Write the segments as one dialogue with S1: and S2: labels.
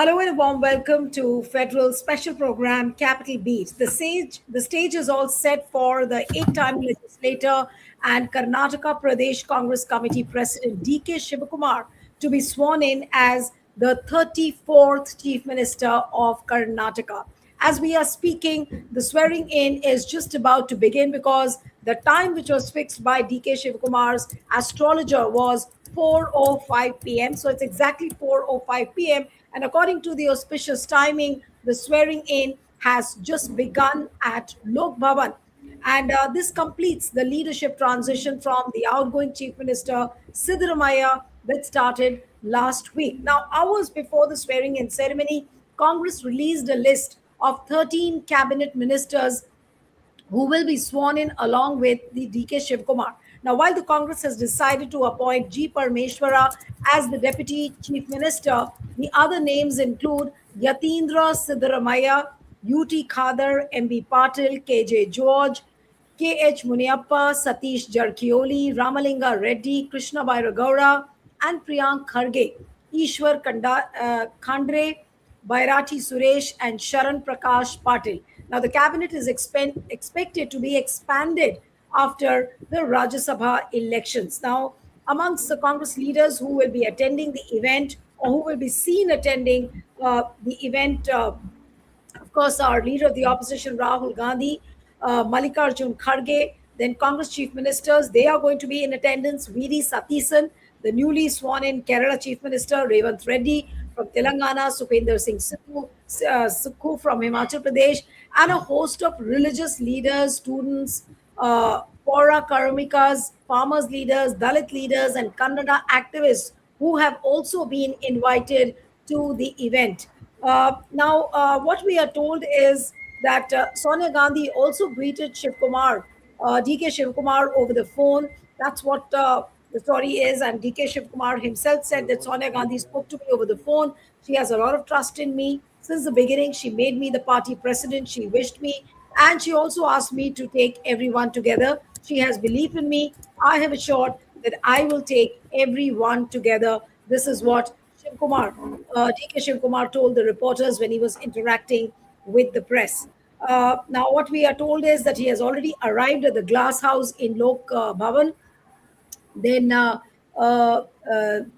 S1: Hello and a warm welcome to Federal Special Program Capital Beat. The stage is all set for the eight-time legislator and Karnataka Pradesh Congress Committee President D.K. Shivakumar to be sworn in as the 34th Chief Minister of Karnataka. As we are speaking, the swearing in is just about to begin because the time which was fixed by D.K. Shivakumar's astrologer was 4:05 p.m. So it's exactly 4:05 p.m. And according to the auspicious timing, the swearing in has just begun at Lok Bhavan. And this completes the leadership transition from the outgoing Chief Minister Siddaramaiah that started last week. Now, hours before the swearing in ceremony, Congress released a list of 13 cabinet ministers who will be sworn in along with the DK Shivkumar. Now, while the Congress has decided to appoint G. Parameshwara as the Deputy Chief Minister, the other names include Yatindra Siddaramaiah, UT Khadar, MB Patil, KJ George, KH Muniappa, Satish Jarkioli, Ramalinga Reddy, Krishna Bairagaura, and Priyank Kharge, Khandre, Bairati Suresh, and Sharan Prakash Patil. Now, the cabinet is expected to be expanded after the Rajya Sabha elections. Now, amongst the Congress leaders who will be attending the event or who will be seen attending the event, of course, our leader of the opposition, Rahul Gandhi, Mallikarjun Kharge, then Congress chief ministers, they are going to be in attendance. V.D. Satisan, the newly sworn in Kerala chief minister, Revanth Reddy from Telangana, Supender Singh Sukhu from Himachal Pradesh, and a host of religious leaders, students, Pora Karamikas, farmers leaders, Dalit leaders, and Kannada activists who have also been invited to the event. Now, what we are told is that Sonia Gandhi also greeted Shivkumar, DK Shivkumar over the phone. That's what the story is. And DK Shivkumar himself said that Sonia Gandhi spoke to me over the phone. She has a lot of trust in me. Since the beginning, she made me the party president. She wished me. And she also asked me to take everyone together. She has belief in me. I have assured that I will take everyone together. This is what Shivkumar, DK Shivkumar told the reporters when he was interacting with the press. Now, what we are told is that he has already arrived at the glass house in Lok Bhavan. Then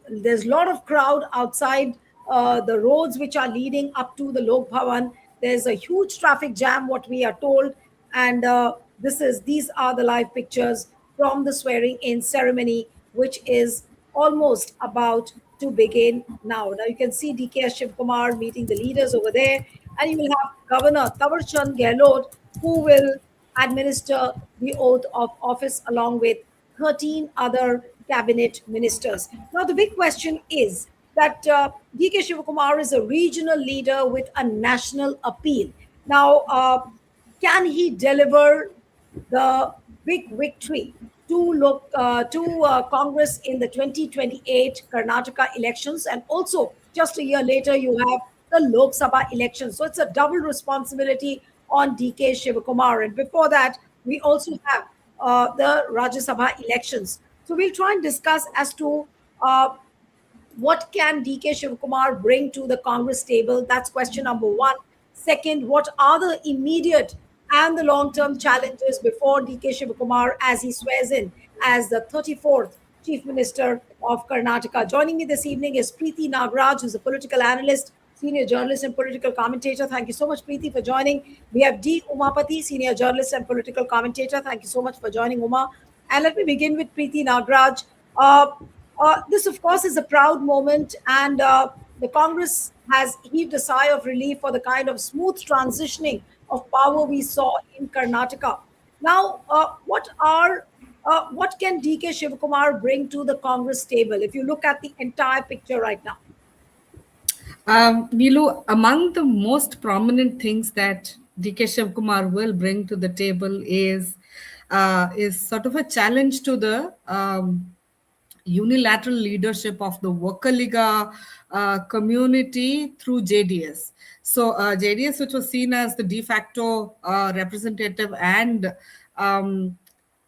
S1: there's a lot of crowd outside the roads which are leading up to the Lok Bhavan. There's a huge traffic jam, what we are told, and these are the live pictures from the swearing in ceremony, which is almost about to begin now. Now you can see DK Shivkumar meeting the leaders over there, and you will have Governor Tawarchand Gehlot, who will administer the oath of office along with 13 other cabinet ministers. Now, the big question is that DK Shivakumar is a regional leader with a national appeal. Now, can he deliver the big victory to Congress in the 2028 Karnataka elections? And also, just a year later, you have the Lok Sabha elections. So it's a double responsibility on DK Shivakumar. And before that, we also have the Rajya Sabha elections. So we'll try and discuss as to what can DK Shivakumar bring to the Congress table? That's question number one. Second, what are the immediate and the long-term challenges before DK Shivakumar as he swears in as the 34th Chief Minister of Karnataka? Joining me this evening is Preeti Nagaraj, who's a political analyst, senior journalist and political commentator. Thank you so much, Preeti, for joining. We have D. Umapati, senior journalist and political commentator. Thank you so much for joining, Uma. And let me begin with Preeti Nagaraj. This, of course, is a proud moment, and the Congress has heaved a sigh of relief for the kind of smooth transitioning of power we saw in Karnataka. Now, what can DK Shivakumar bring to the Congress table if you look at the entire picture right now?
S2: Nilu, among the most prominent things that DK Shivkumar will bring to the table is sort of a challenge to the unilateral leadership of the Vakaliga community through JDS. So JDS, which was seen as the de facto representative and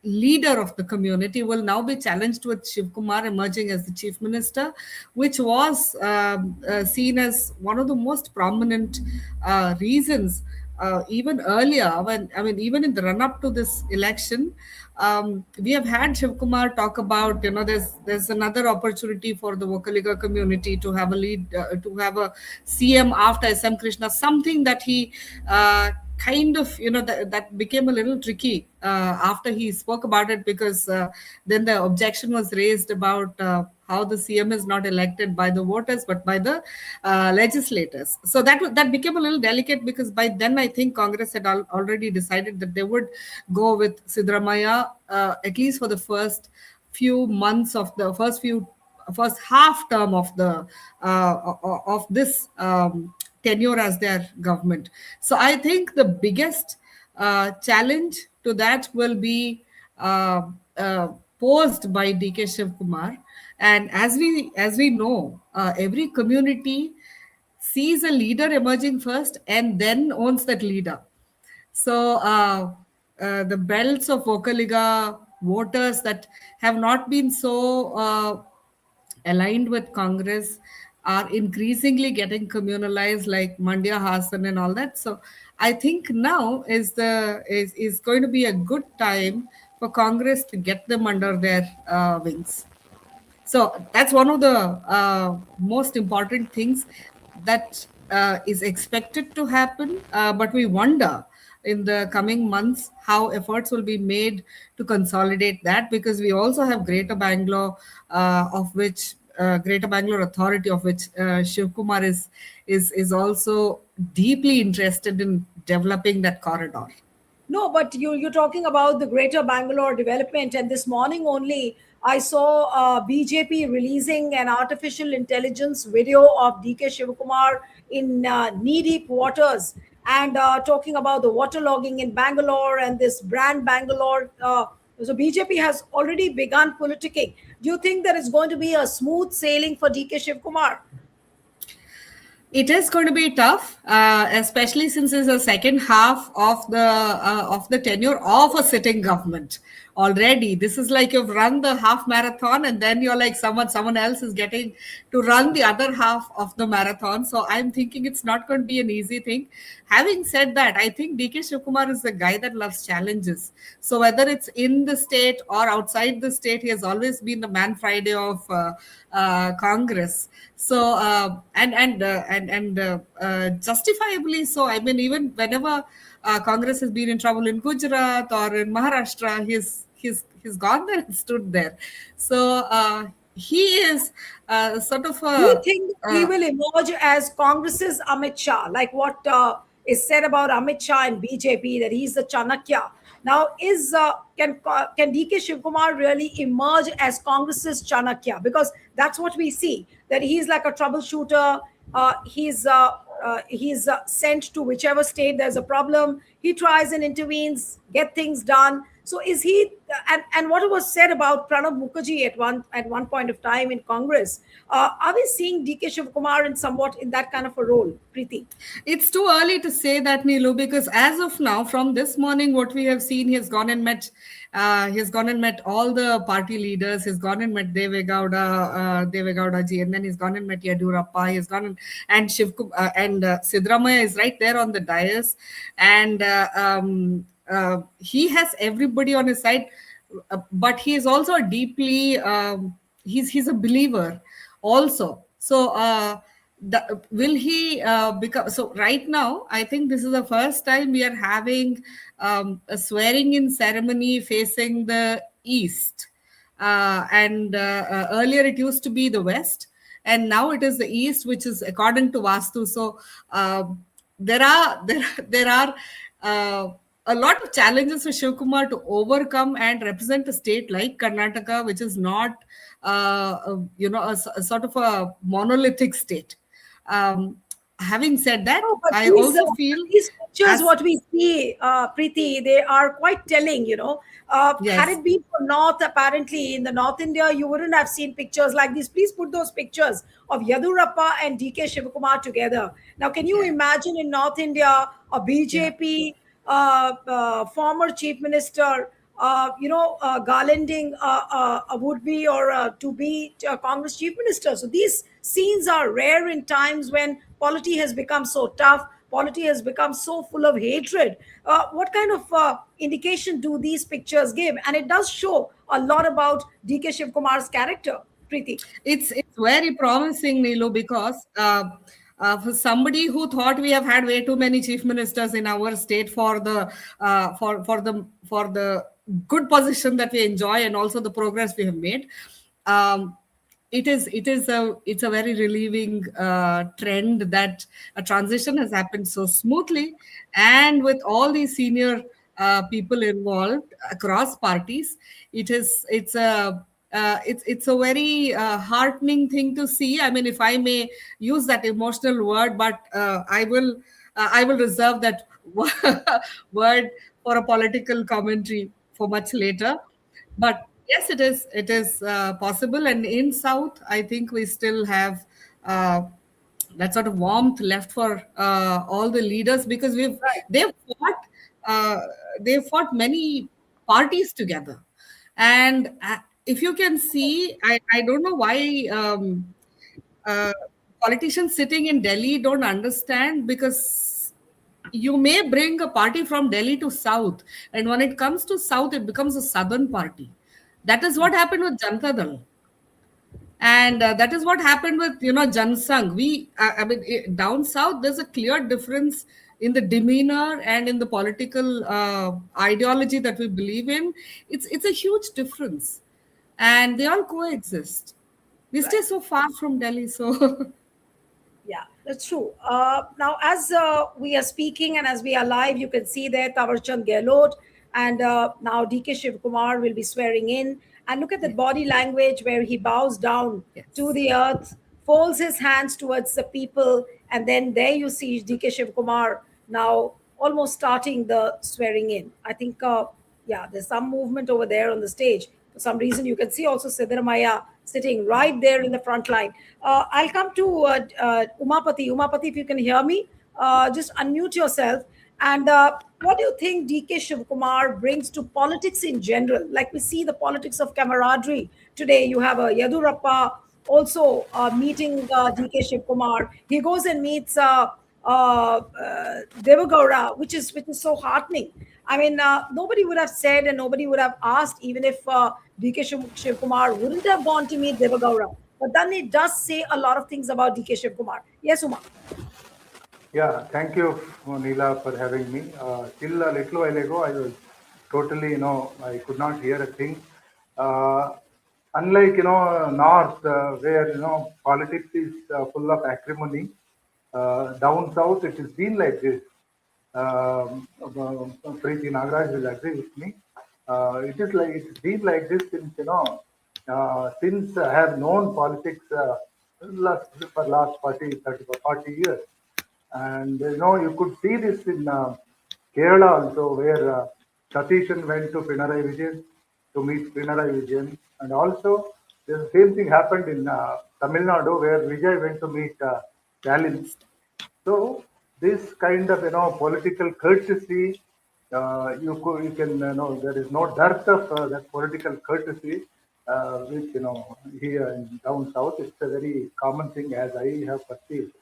S2: leader of the community will now be challenged with Shivkumar emerging as the chief minister, which was seen as one of the most prominent reasons. Even earlier, when I mean, even in the run up to this election, we have had Shivkumar talk about, there's another opportunity for the Vokaliga community to have a lead, to have a CM after SM Krishna, something that he kind of, that became a little tricky after he spoke about it, because then the objection was raised about how the CM is not elected by the voters but by the legislators. So that became a little delicate, because by then I think Congress had already decided that they would go with Sidramaya, at least for the first few months of the first half term of this tenure as their government. So I think the biggest challenge to that will be uh, posed by DK Shivkumar. And as we know, every community sees a leader emerging first and then owns that leader. So the belts of Vokaliga voters that have not been so aligned with Congress are increasingly getting communalized, like Mandya Hasan and all that. So I think now is going to be a good time for Congress to get them under their wings. So that's one of the most important things that is expected to happen. But we wonder in the coming months how efforts will be made to consolidate that, because we also have Greater Bangalore, Greater Bangalore Authority, of which Shivkumar is also deeply interested in developing that corridor.
S1: No, but you're talking about the Greater Bangalore development, and this morning only I saw BJP releasing an artificial intelligence video of DK Shivakumar in knee-deep waters, and talking about the waterlogging in Bangalore and this brand Bangalore. So BJP has already begun politicking. Do you think there is going to be a smooth sailing for DK Shivakumar?
S2: It is going to be tough, especially since it's the second half of the tenure of a sitting government. Already, this is like you've run the half marathon, and then you're like someone else is getting to run the other half of the marathon. So I'm thinking it's not going to be an easy thing. Having said that, I think DK Shivkumar is a guy that loves challenges. So whether it's in the state or outside the state, he has always been the man Friday of Congress. So justifiably so. I mean, even whenever Congress has been in trouble in Gujarat or in Maharashtra, he's gone there and stood there. So he is sort of
S1: Do you
S2: a
S1: think he
S2: uh,
S1: will emerge as Congress's Amit Shah, like what is said about Amit Shah and BJP, that he's the Chanakya? Now, can DK Shivkumar really emerge as Congress's Chanakya? Because that's what we see, that he's like a troubleshooter. He's sent to whichever state there's a problem. He tries and intervenes, get things done. So is he? And what was said about Pranab Mukherjee at one point of time in Congress? Are we seeing DK Shivkumar in somewhat in that kind of a role, Preeti?
S2: It's too early to say that, Neelu, because as of now, from this morning, what we have seen, he's gone and met all the party leaders. He's gone and met Devegowda ji, and then he's gone and met Yadurappa. He's gone and Sidramaya is right there on the dais, and he has everybody on his side, but he is also deeply he's a believer also. So will he become, so right now I think this is the first time we are having a swearing in ceremony facing the east, and earlier it used to be the west, and now it is the east, which is according to Vastu. So there are a lot of challenges for Shivkumar to overcome and represent a state like Karnataka, which is not, a sort of a monolithic state. Um, Having said that,
S1: No, but
S2: I also feel
S1: these pictures,
S2: as
S1: what we see, Preeti, they are quite telling. Had
S2: yes,
S1: it been for North, apparently in the North India, you wouldn't have seen pictures like these. Please put those pictures of Yadurappa and DK Shivakumar together. Now, can you
S2: yeah,
S1: imagine in North India a
S2: yeah.
S1: BJP former chief minister garlanding a would-be or a to-be Congress chief minister. So these scenes are rare in times when polity has become so tough, polity has become so full of hatred. What kind of indication do these pictures give? And it does show a lot about DK Shivkumar's character, Preeti.
S2: It's very promising, Nilu, because for somebody who thought we have had way too many chief ministers in our state for the for the good position that we enjoy and also the progress we have made, um, it's a very relieving trend that a transition has happened so smoothly, and with all these senior people involved across parties. It's a very heartening thing to see. I mean, if I may use that emotional word, but I will reserve that word for a political commentary for much later. But yes, it is possible, and in South, I think we still have that sort of warmth left for all the leaders, because
S1: Right.
S2: they've fought uh, they've fought many parties together. And if you can see, I don't know why uh, politicians sitting in Delhi don't understand, because you may bring a party from Delhi to South, and when it comes to South, it becomes a Southern party. That is what happened with Janata Dal, and that is what happened with Jansangh. I mean, down south, there's a clear difference in the demeanor and in the political ideology that we believe in. It's a huge difference, and they all coexist. We stay
S1: Right.
S2: so far from Delhi, so
S1: Yeah, that's true. Now, as we are speaking and as we are live, you can see there Tawarchand Gehlot, and now DK Shivkumar will be swearing in. And look at the
S2: yes,
S1: body language where he bows down to
S2: yes,
S1: the earth, folds his hands towards the people, and then there you see DK Shivkumar now almost starting the swearing in. I think, yeah, there's some movement over there on the stage. For some reason, you can see also Siddaramaiah sitting right there in the front line. I'll come to Umapati. Umapati, if you can hear me, just unmute yourself. And what do you think DK Shivkumar brings to politics in general? Like we see the politics of camaraderie today. You have a Yadurappa also meeting DK Shivkumar. He goes and meets Devagowda, which is so heartening. I mean, nobody would have said and nobody would have asked, even if DK Shivkumar wouldn't have gone to meet Devagowda. But then it does say a lot of things about DK Shivkumar. Yes, Uma.
S3: Yeah, thank you, Neela, for having me. Till a little while ago, I was totally, I could not hear a thing. Uh, Unlike, North, where, politics is full of acrimony, down South, it has been like this. Preeti Nagaraj will agree with me. It's been like this since I have known politics for last 40 years. And you could see this in Kerala also, where Satishan went to Pinarayi Vijayan to meet Pinarayi Vijayan. And also, the same thing happened in Tamil Nadu, where Vijay went to meet Stalin. So this kind of political courtesy, you can there is no dearth of that political courtesy, which here in down south it's a very common thing as I have perceived.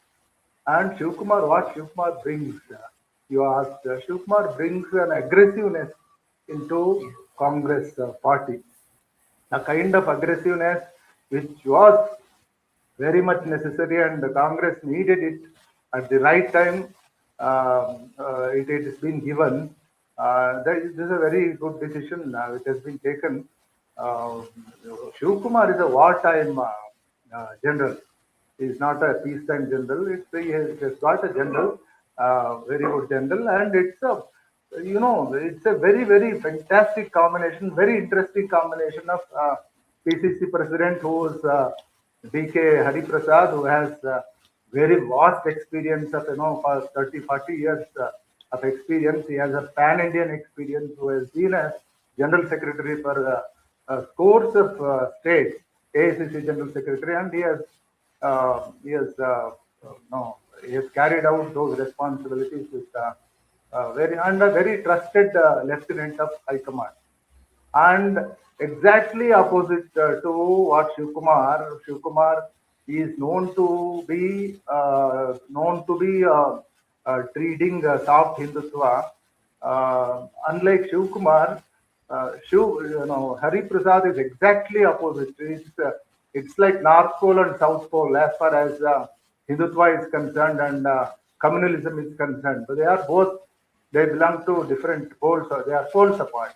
S3: And Shivakumar, what Shivakumar brings, you asked, Shivakumar brings an aggressiveness into
S2: yeah.
S3: Congress party, a kind of aggressiveness which was very much necessary, and the Congress needed it at the right time. It has been given. This is a very good decision which has been taken. Uh, Shivakumar is a wartime general. He is not a peacetime general. He has got a general, very good general, and it's a very, very fantastic combination, very interesting combination of PCC president who is DK Hari Prasad, who has very vast experience of for 30, 40 years of experience. He has a pan-Indian experience, who has been a general secretary for scores of states, AICC general secretary, and no, he has carried out those responsibilities with very and a very trusted lieutenant of High Command. and exactly opposite to what Shivakumar. Shivakumar is known to be treating soft Hindutva. Unlike Shivakumar, Hari Prasad is exactly opposite. It's like North Pole and South Pole as far as Hindutva is concerned and communalism is concerned. So they belong to different poles. They are poles apart.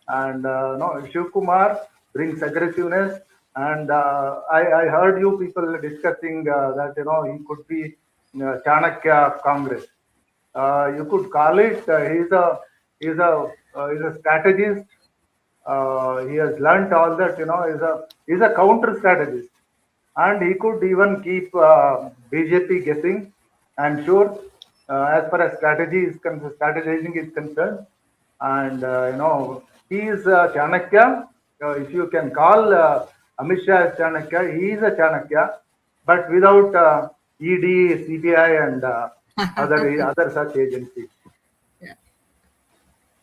S3: And no, Shiv Kumar brings aggressiveness. And I heard you people discussing that he could be Chanakya of Congress. You could call it. He's a strategist. He has learnt all that. He's a counter strategist, and he could even keep BJP guessing. I'm sure, as far as strategizing is concerned, and he is Chanakya. If you can call Amit Shah as Chanakya, he is a Chanakya, but without ED, CBI, and other such agencies.
S2: Yeah.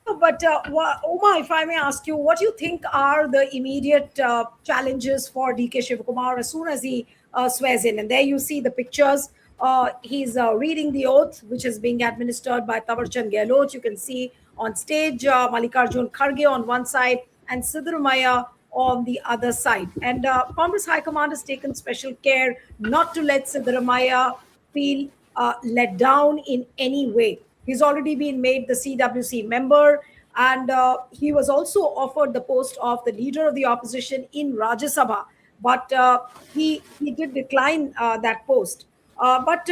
S1: But Uma, if I may ask you, what do you think are the immediate challenges for DK Shivakumar as soon as he swears in? And there you see the pictures. He's reading the oath, which is being administered by Tawarchand Gehlot. You can see on stage Mallikarjun Kharge on one side and Siddaramaiah on the other side. And Congress High Command has taken special care not to let Siddaramaiah feel let down in any way. He's already been made the CWC member, and he was also offered the post of the leader of the opposition in Rajya Sabha, but he did decline that post. But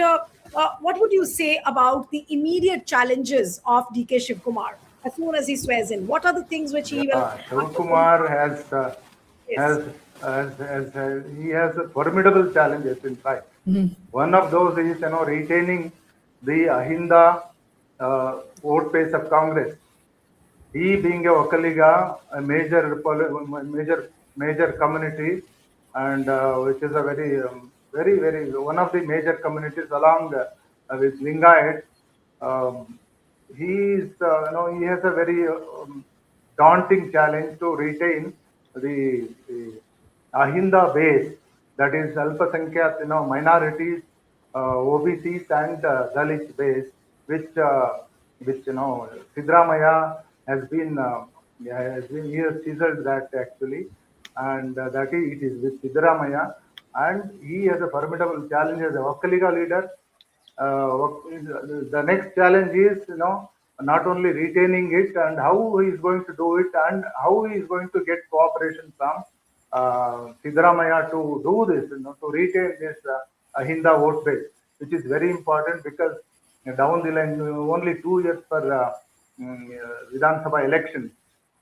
S1: what would you say about the immediate challenges of DK Shivkumar as soon as he swears in? What are the things which he will undertake?
S3: Shivakumar has
S1: Yes.
S3: he has formidable challenges. In fact, one of those is retaining the Ahinda vote base of Congress. He being a Wakaliga, a major community, and which is a very one of the major communities along with Lingayat. Um, he has a very daunting challenge to retain the Ahinda base, that is Alpasankhya, minorities, OBCs and Dalit base, which Sidramaya he has chiseled that actually, and it is with Sidramaya, and he has a formidable challenge as a Vakaliga leader. The next challenge is not only retaining it and how he is going to do it and how he is going to get cooperation from Siddaramaiah to do this, to retain this Ahinda vote base, which is very important because down the line only 2 years for Vidhan Sabha election,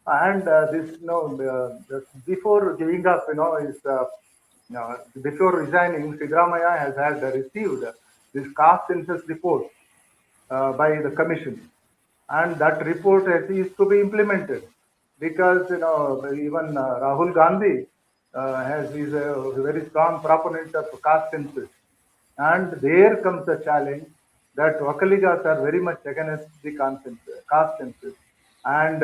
S3: and this before giving up, before resigning, Siddaramaiah has had received this caste census report by the commission, and that report is to be implemented because even Rahul Gandhi is a very strong proponent of caste census, and there comes the challenge that Vakaligas are very much against the caste census, and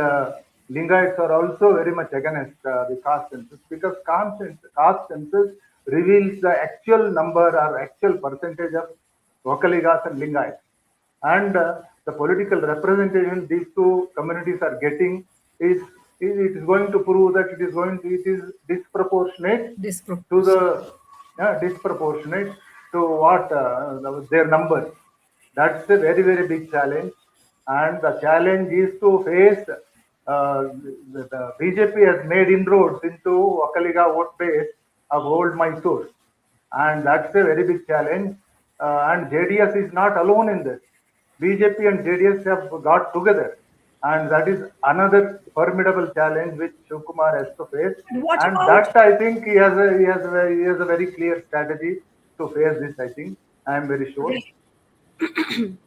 S3: Lingayats are also very much against the caste census because caste census reveals the actual number or actual percentage of Vakaligas and Lingayats, and the political representation these two communities are getting is it is going to prove that it is disproportionate to
S2: Disproportionate.
S3: the disproportionate to what their numbers. That's a very big challenge, and the challenge is to face the BJP has made inroads into Vakaliga vote base of old Mysore, and that's a very big challenge. And JDS is not alone in this. BJP and JDS have got together, and that is another formidable challenge which Shivakumar has to face.
S1: And what
S3: And
S1: about
S3: that I think he has a very clear strategy to face this. I think I am very sure.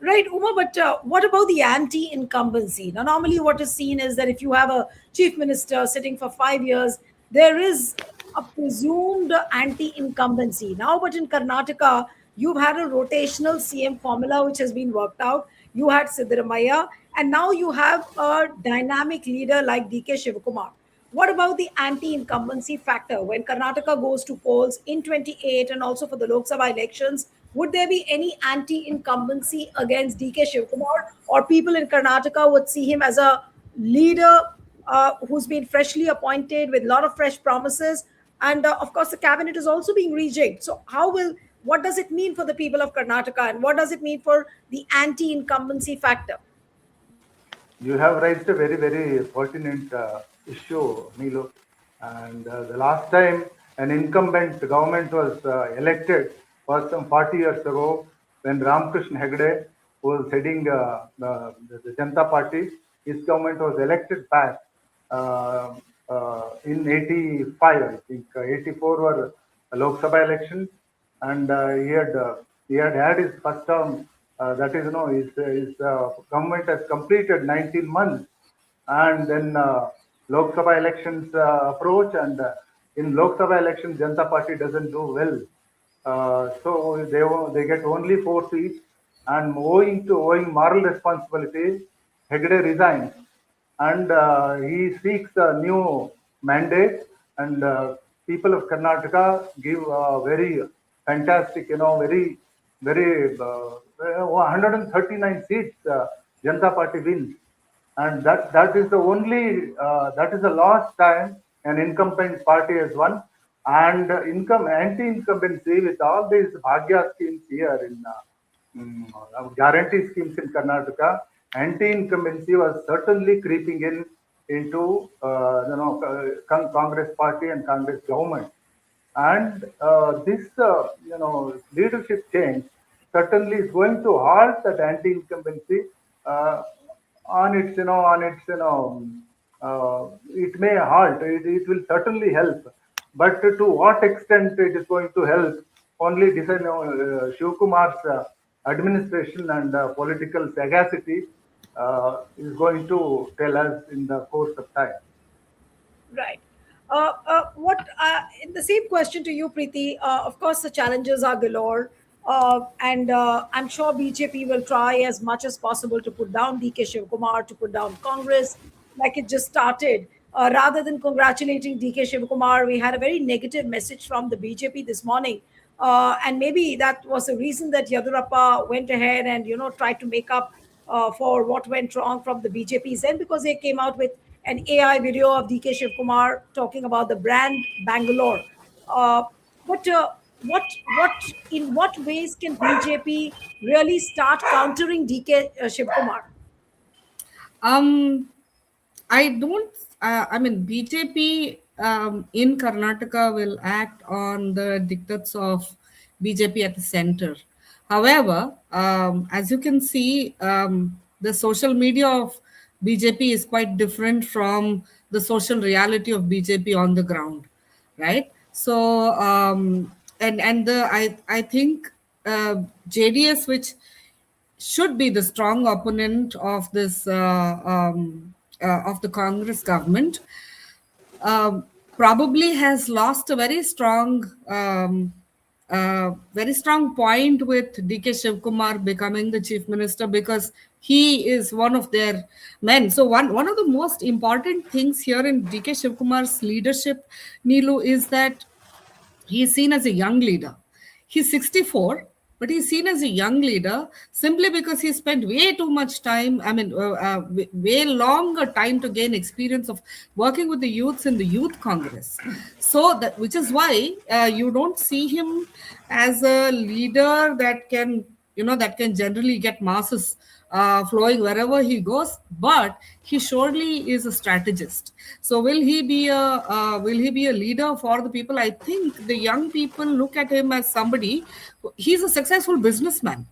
S1: right, Uma? But what about the anti-incumbency? Now, normally, what is seen is that if you have a chief minister sitting for 5 years, there is a presumed anti-incumbency. Now, but in Karnataka, you've had a rotational CM formula which has been worked out. You had Siddaramaiah, and now you have a dynamic leader like DK Shivakumar. What about the anti-incumbency factor when Karnataka goes to polls in 28 and also for the Lok Sabha elections? Would there be any anti-incumbency against DK Shivakumar, or people in Karnataka would see him as a leader who's been freshly appointed with a lot of fresh promises, and of course the cabinet is also being rejigged. So what does it mean for the people of Karnataka, and what does it mean for the anti-incumbency factor?
S3: You have raised a very, very pertinent issue, Neelu. And the last time an incumbent government was elected was some 40 years ago when Ramakrishna Hegde was heading the Janata Party. His government was elected back uh, in 85, I think. 84 were Lok Sabha elections, and he had had his first term. That is, his government has completed 19 months, and then Lok Sabha elections approach, and in Lok Sabha elections, Janata Party doesn't do well. So they get only 4 seats, and owing moral responsibility, Hegde resigns, and he seeks a new mandate. And people of Karnataka give very fantastic, very 139 seats. Janata Party wins, and that is the only that is the last time an incumbent party has won. And income anti-incumbency with all these bhagya schemes here in guarantee schemes in Karnataka, anti-incumbency was certainly creeping into Congress party and Congress government. And this leadership change certainly is going to halt that anti-incumbency uh, it may halt. It will certainly help, but to what extent it is going to help, only Shivkumar's administration and political sagacity is going to tell us in the course of time.
S1: Right. What in the same question to you, Preeti? Of course, the challenges are galore, and I'm sure BJP will try as much as possible to put down DK Shivakumar, to put down Congress, like it just started. Rather than congratulating DK Shivakumar, we had a very negative message from the BJP this morning, and maybe that was the reason that Yadurappa went ahead and tried to make up for what went wrong from the BJP's end, because they came out with an AI video of DK Shivkumar talking about the brand Bangalore. Uh, but in what ways can BJP really start countering DK Shivkumar?
S2: Um, I don't. I mean, BJP in Karnataka will act on the dictates of BJP at the center. However, as you can see, the social media of BJP is quite different from the social reality of BJP on the ground, right? So, and I think JDS, which should be the strong opponent of this of the Congress government, probably has lost a very strong point with DK Shivkumar becoming the chief minister, because he is one of their men. So one of the most important things here in DK Shivkumar's leadership, Neelu, is that he is seen as a young leader. He's 64, but he's seen as a young leader simply because he spent way too much time, way longer time to gain experience of working with the youths in the youth congress. So that, which is why you don't see him as a leader that can, that can generally get masses flowing wherever he goes, but he surely is a strategist. So will he be a leader for the people? I think the young people look at him as somebody. He's a successful businessman.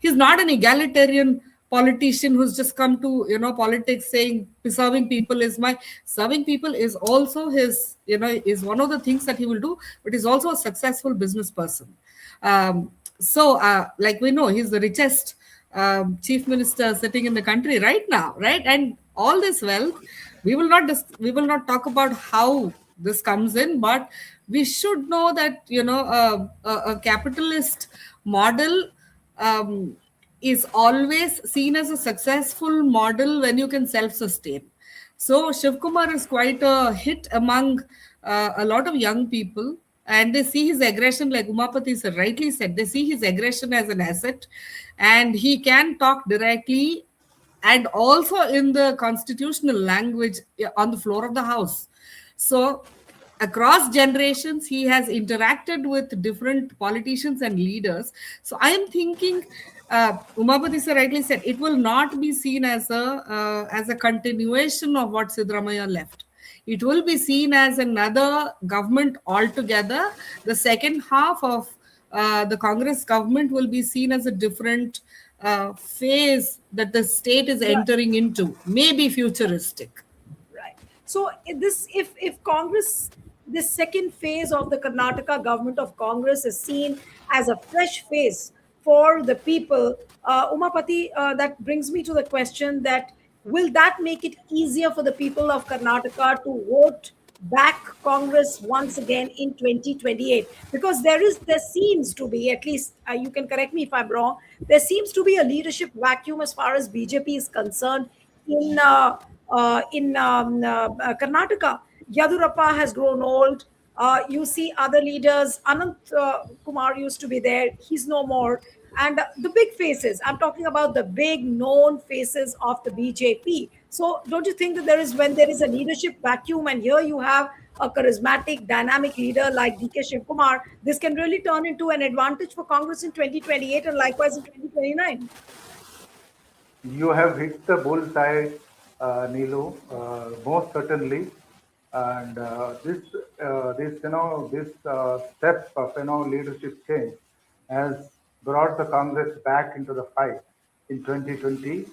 S2: He's not an egalitarian politician who's just come to politics saying serving people is my serving people is also his, is one of the things that he will do, but he's also a successful business person. Like we know, he's the richest chief minister sitting in the country right now, right? And all this wealth, we will not talk about how this comes in, but we should know that a capitalist model is always seen as a successful model when you can self-sustain. So Shivkumar is quite a hit among a lot of young people, and they see his aggression, like Umapati sir rightly said, they see his aggression as an asset, and he can talk directly and also in the constitutional language on the floor of the house. So across generations he has interacted with different politicians and leaders. So I am thinking, Umapati sir rightly said, it will not be seen as a continuation of what Sidramaya left. It will be seen as another government altogether. The second half of the Congress government will be seen as a different phase that the state is
S1: Right.
S2: entering into, maybe futuristic.
S1: Right. So if Congress, this second phase of the Karnataka government of Congress is seen as a fresh phase for the people, Umapati, that brings me to the question that will that make it easier for the people of Karnataka to vote back Congress once again in 2028? Because there seems to be, at least you can correct me if I'm wrong, there seems to be a leadership vacuum as far as BJP is concerned in Karnataka. Yadurappa has grown old. You see other leaders. Anant Kumar used to be there. He's no more. And the big faces, I'm talking about the big known faces of the BJP. So don't you think that when there is a leadership vacuum, and here you have a charismatic, dynamic leader like DK Shivkumar, this can really turn into an advantage for Congress in 2028 and likewise in 2029?
S3: You have hit the bullseye, Neelu, most certainly. And this step of leadership change has brought the Congress back into the fight in 2028.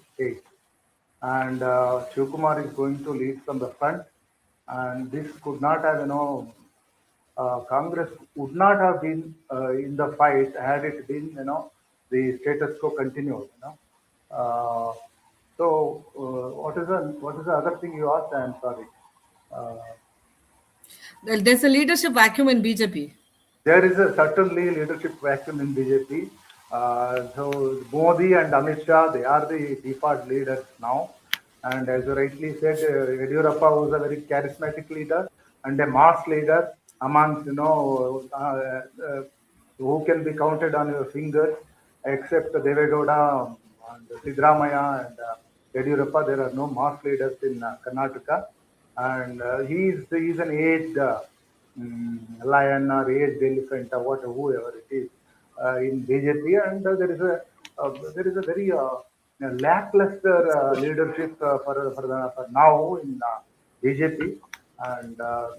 S3: And Shivakumar is going to lead from the front. And this could not have, Congress would not have been in the fight had it been, the status quo continued. Uh, what is the other thing you asked? I'm sorry. Uh,
S2: There's a leadership vacuum in BJP.
S3: there is a certainly leadership vacuum in BJP. So Modi and Amit Shah, they are the default leaders now. And as you rightly said, Yediyurappa was a very charismatic leader and a mass leader amongst, who can be counted on your fingers, except Devegowda and Sidramaya and Yediyurappa. There are no mass leaders in Karnataka. And he's an aged lion or aged elephant or whatever, whoever it is in BJP, and there is a very lackluster leadership for now in BJP, and the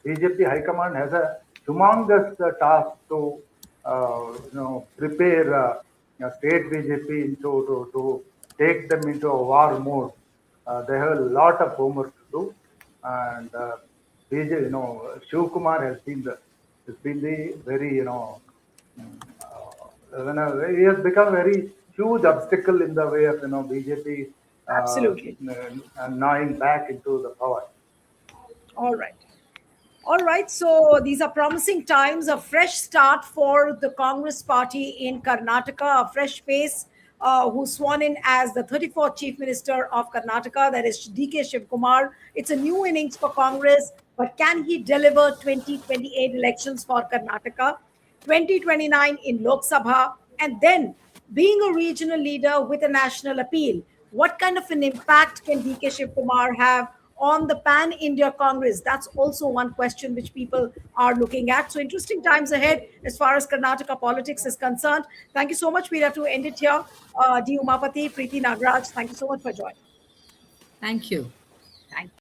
S3: BJP High Command has a humongous task to prepare state BJP to take them into a war mode. They have a lot of homework to do, and BJ, Shivakumar has been the very, he has become a very huge obstacle in the way of, BJP
S1: Absolutely.
S3: gnawing back into the power.
S1: All right. All right, so these are promising times, a fresh start for the Congress party in Karnataka, a fresh face who's sworn in as the 34th Chief Minister of Karnataka, that is DK Shivkumar. It's a new innings for Congress, but can he deliver 2028 elections for Karnataka, 2029 in Lok Sabha, and then being a regional leader with a national appeal? What kind of an impact can DK Shivkumar have on the Pan India Congress? That's also one question which people are looking at. So, interesting times ahead as far as Karnataka politics is concerned. Thank you so much. We have to end it here. D. Umapati, Preeti, Nagaraj, thank you so much for joining.
S2: Thank you.
S1: Thank you.